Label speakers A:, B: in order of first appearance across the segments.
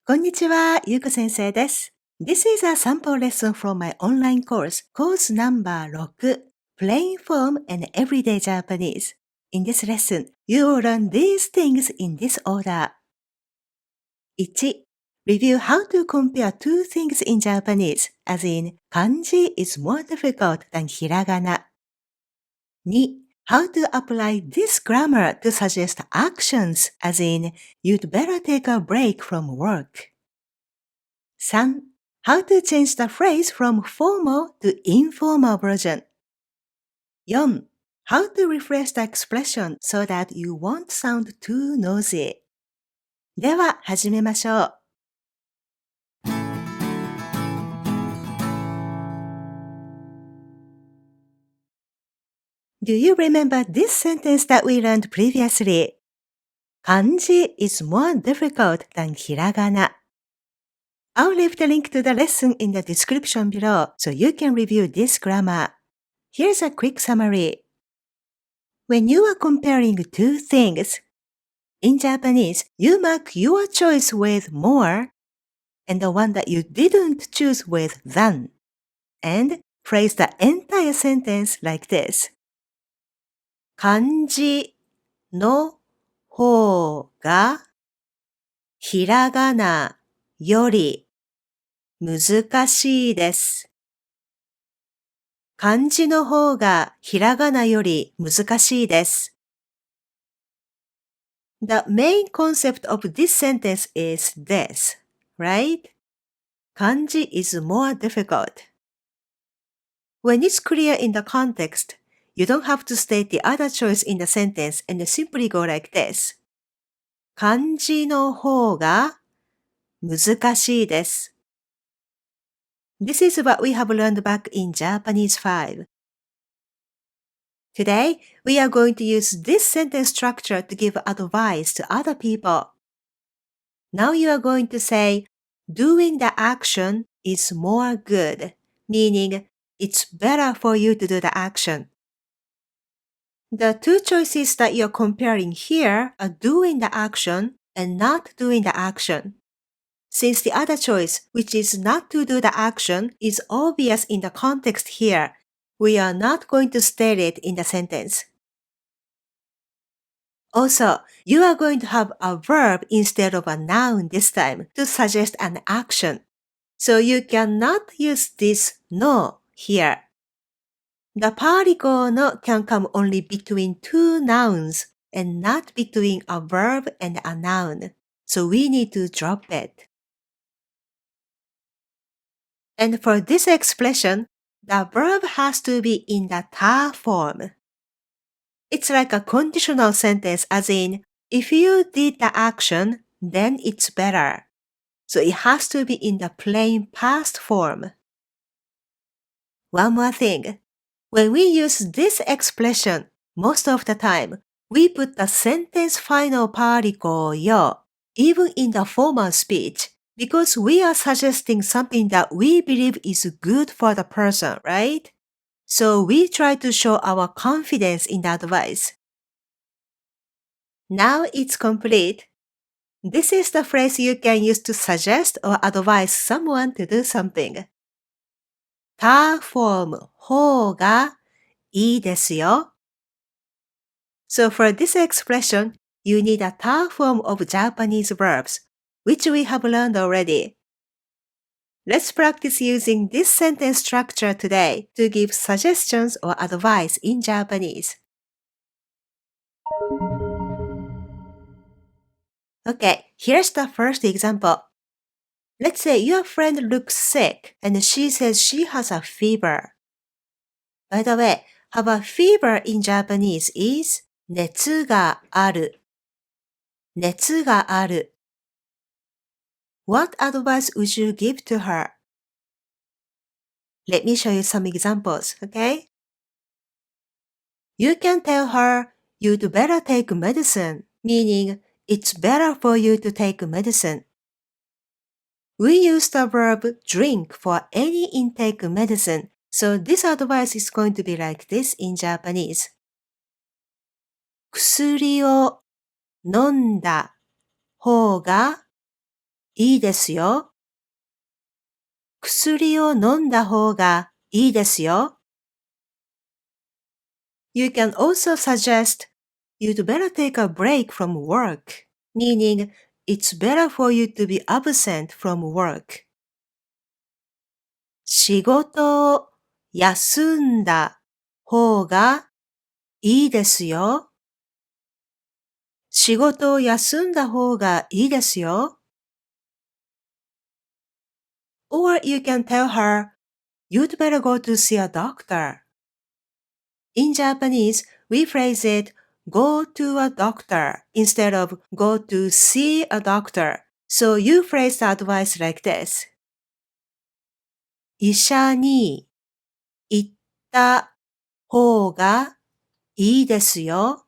A: こんにちは、ゆうこ先生です。This is a sample lesson from my online course, course number 6, Plain Form and Everyday Japanese. In this lesson, you will learn these things in this order. 1. Review how to compare two things in Japanese, as in, kanji is more difficult than hiragana. 2. How to apply this grammar to suggest actions, as in, you'd better take a break from work. 3. How to change the phrase from formal to informal version. 4. How to rephrase the expression so that you won't sound too nosy. では、始めましょう。Do you remember this sentence that we learned previously? Kanji is more difficult than hiragana. I'll leave the link to the lesson in the description below so you can review this grammar. Here's a quick summary. When you are comparing two things, in Japanese, you mark your choice with more and the one that you didn't choose with than, and phrase the entire sentence like this. 漢字の方がひらがなより難しいです。漢字の方がひらがなより難しいです。The main concept of this sentence is this, right? Kanji is more difficult. When it's clear in the context, you don't have to state the other choice in the sentence and simply go like this. 漢字の方が難しいです。This is what we have learned back in Japanese 5. Today, we are going to use this sentence structure to give advice to other people. Now you are going to say, doing the action is more good, meaning it's better for you to do the action. The two choices that you're comparing here are doing the action and not doing the action. Since the other choice, which is not to do the action, is obvious in the context here, we are not going to state it in the sentence. Also, you are going to have a verb instead of a noun this time to suggest an action. So you cannot use this no here. The particle no can come only between two nouns and not between a verb and a noun. So we need to drop it. And for this expression, the verb has to be in the ta form. It's like a conditional sentence as in, if you did the action, then it's better. So it has to be in the plain past form. One more thing. When we use this expression, most of the time, we put the sentence final particle yo, even in the formal speech, because we are suggesting something that we believe is good for the person, right? So we try to show our confidence in the advice. Now it's complete. This is the phrase you can use to suggest or advise someone to do something. 他 form 方がいいですよ。So for this expression, you need a ta form of Japanese verbs, which we have learned already. Let's practice using this sentence structure today to give suggestions or advice in Japanese. Okay, here's the first example. Let's say your friend looks sick and she says she has a fever. By the way, have a fever in Japanese is 熱がある。熱がある。What advice would you give to her? Let me show you some examples, okay? You can tell her you'd better take medicine, meaning it's better for you to take medicine. We use the verb drink for any intake medicine, so this advice is going to be like this in Japanese. 薬を飲んだ方がいいですよ。薬を飲んだ方がいいですよ。You can also suggest you'd better take a break from work, meaning it's better for you to be absent from work. 仕事を休んだ方がいいですよ。仕事を休んだ方がいいですよ。Or you can tell her, you'd better go to see a doctor. In Japanese, we phrase it go to a doctor instead of go to see a doctor. So you phrase the advice like this. 医者に行った方がいいですよ。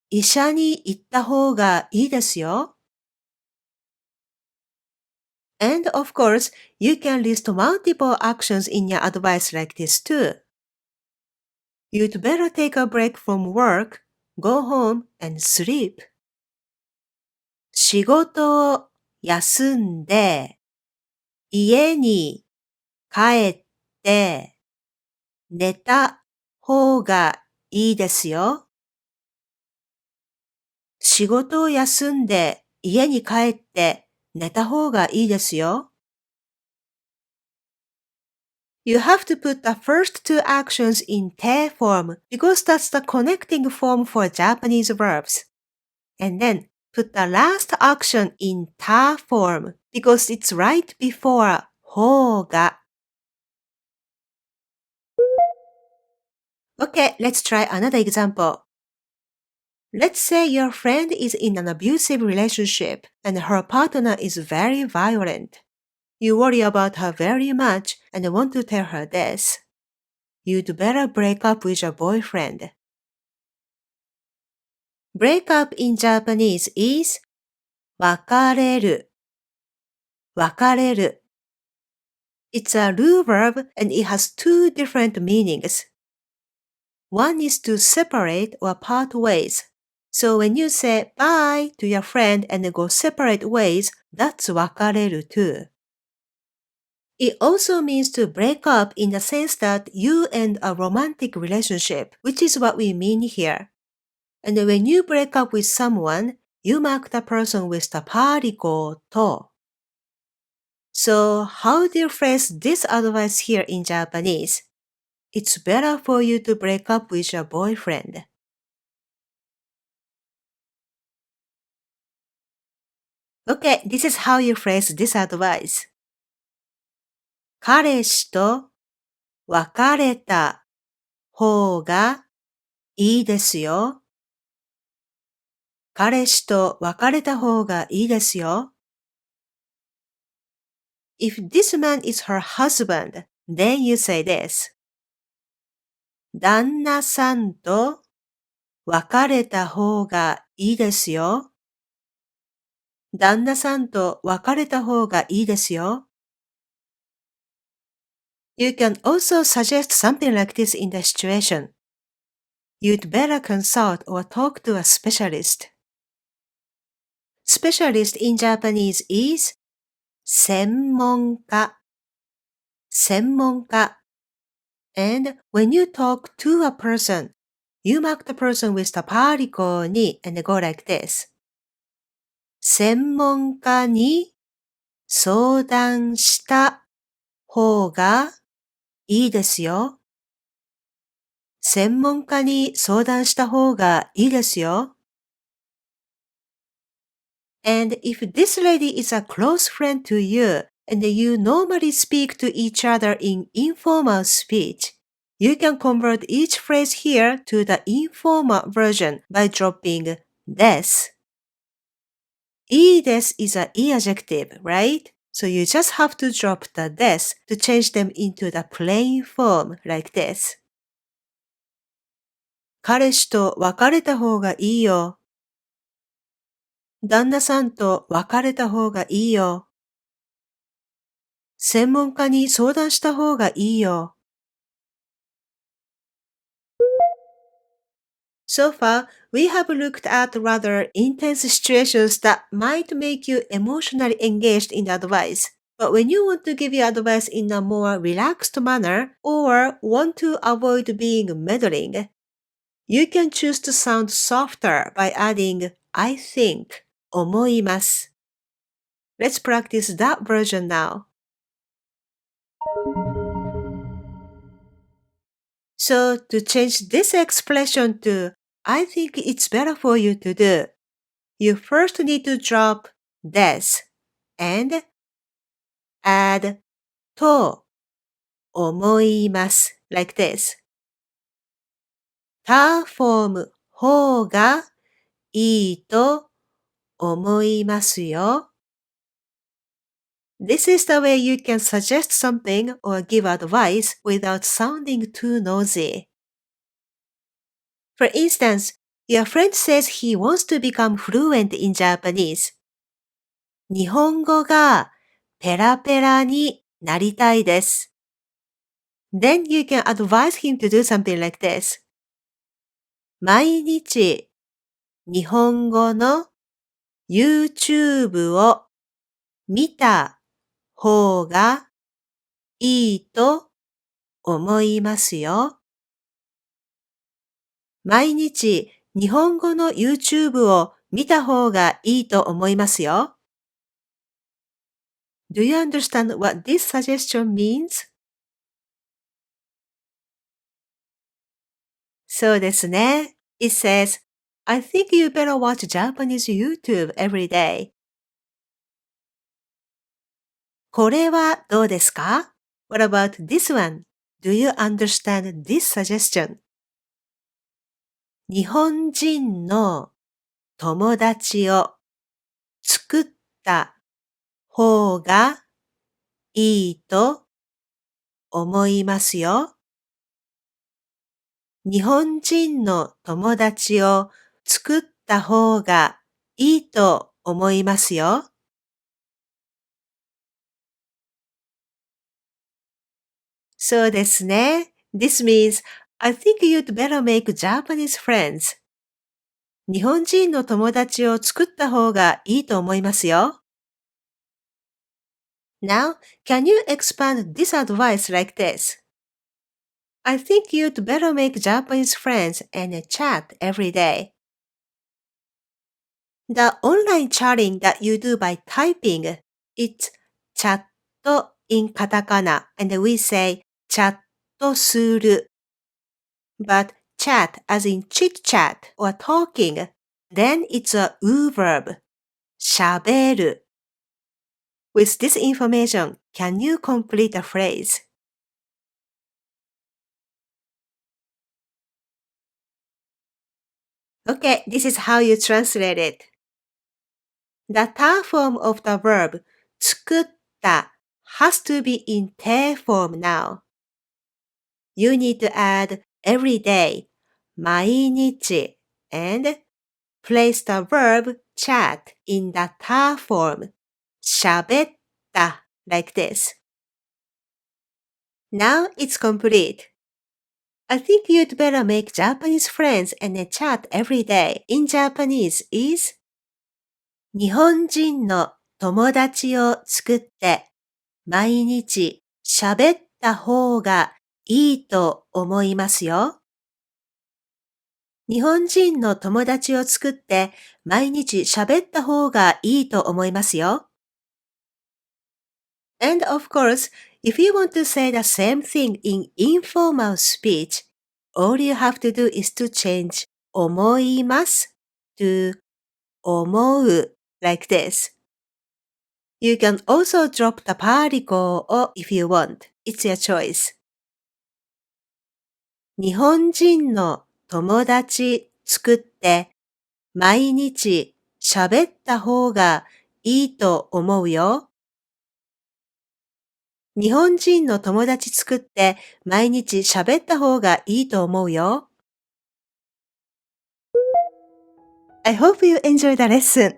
A: 医者に行った方がいいですよ。And of course, you can list multiple actions in your advice like this too. You'd better take a break from work, go home and sleep. 仕事を休んで、家に帰って寝た方がいいですよ。仕事を休んで家に帰って寝た方がいいですよ。You have to put the first two actions in te form because that's the connecting form for Japanese verbs. And then put the last action in ta form because it's right before 方が。Okay, let's try another example. Let's say your friend is in an abusive relationship and her partner is very violent. You worry about her very much and want to tell her this. You'd better break up with your boyfriend. Break up in Japanese is 別れる。別れる。It's a rule verb and it has two different meanings. One is to separate or part ways. So when you say bye to your friend and go separate ways, that's 別れる too. It also means to break up in the sense that you end a romantic relationship, which is what we mean here. And when you break up with someone, you mark the person with the パリコと. So how do you phrase this advice here in Japanese? It's better for you to break up with your boyfriend. Okay, this is how you phrase this advice. 彼氏と別れた方がいいですよ。彼氏と別れた方がいいですよ。If this man is her husband, then you say this. 旦那さんと別れた方がいいですよ。旦那さんと別れた方がいいですよ。You can also suggest something like this in the situation. You'd better consult or talk to a specialist. Specialist in Japanese is 専門家。専門家。And when you talk to a person, you mark the person with the パリコに and go like this. 専門家に相談した方がいいですよ。専門家に相談した方がいいですよ。And if this lady is a close friend to you and you normally speak to each other in informal speech, you can convert each phrase here to the informal version by dropping です。いいです is an E adjective, right? So you just have to drop the です to change them into the plain form like this. 彼氏と別れた方がいいよ。旦那さんと別れた方がいいよ。専門家に相談した方がいいよ。So far, we have looked at rather intense situations that might make you emotionally engaged in the advice. But when you want to give your advice in a more relaxed manner or want to avoid being meddling, you can choose to sound softer by adding I think, 思います. Let's practice that version now. So to change this expression to I think it's better for you to do, you first need to drop this and add と思います like this. 他フォーム方がいいと思いますよ. This is the way you can suggest something or give advice without sounding too nosy. For instance, your friend says he wants to become fluent in Japanese. 日本語がペラペラになりたいです. Then you can advise him to do something like this. 毎日日本語の YouTube を見た方がいいと思いますよ。毎日日本語の YouTube を見た方がいいと思いますよ。Do you understand what this suggestion means? そうですね。It says, I think you better watch Japanese YouTube every day. これはどうですか? What about this one? Do you understand this suggestion? 日本人の友達を作った方がいいと思いますよ。日本人の友達を作った方がいいと思いますよ。そうですね。This means, I think you'd better make Japanese friends. 日本人の友達を作った方がいいと思いますよ。Now, can you expand this advice like this? I think you'd better make Japanese friends and chat every day. The online chatting that you do by typing, it's chat in katakana and we say チャットする. But chat as in chit-chat or talking, then it's a う verb, 喋る. With this information, can you complete a phrase? Okay, this is how you translate it. The ta form of the verb 作った has to be in te form now. You need to add every day, 毎日, and place the verb chat in the ta form, 喋った like this. Now it's complete. I think you'd better make Japanese friends and chat every day in Japanese is 日本人の友達を作って毎日喋った方がいいと思いますよ。日本人の友達を作って毎日喋った方がいいと思いますよ。And of course, if you want to say the same thing in informal speech, all you have to do is to change 思います to 思う like this. You can also drop the particle or if you want. It's your choice. 日本人の友達作って毎日喋った方がいいと思うよ。日本人の友達作って毎日喋った方がいいと思うよ。I hope you enjoyed the lesson.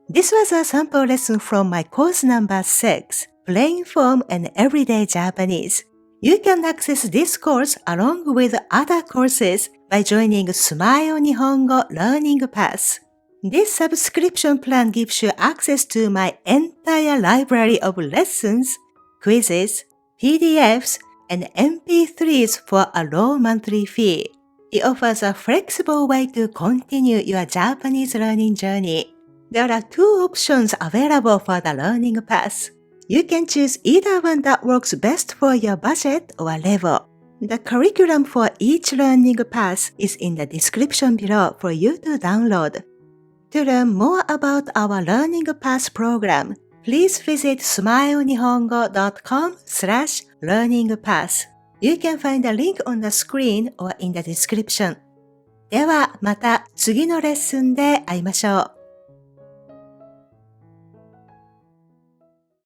A: This was a sample lesson from my course number 6, Plain Form and Everyday Japanese. You can access this course along with other courses by joining Smile Nihongo Learning Pass. This subscription plan gives you access to my entire library of lessons, quizzes, PDFs, and MP3s for a low monthly fee. It offers a flexible way to continue your Japanese learning journey. There are 2 options available for the Learning Pass. You can choose either one that works best for your budget or level. The curriculum for each Learning Pass is in the description below for you to download. To learn more about our Learning Pass program, please visit smilenihongo.com/learningpass. You can find the link on the screen or in the description. ではまた次のレッスンで会いましょう。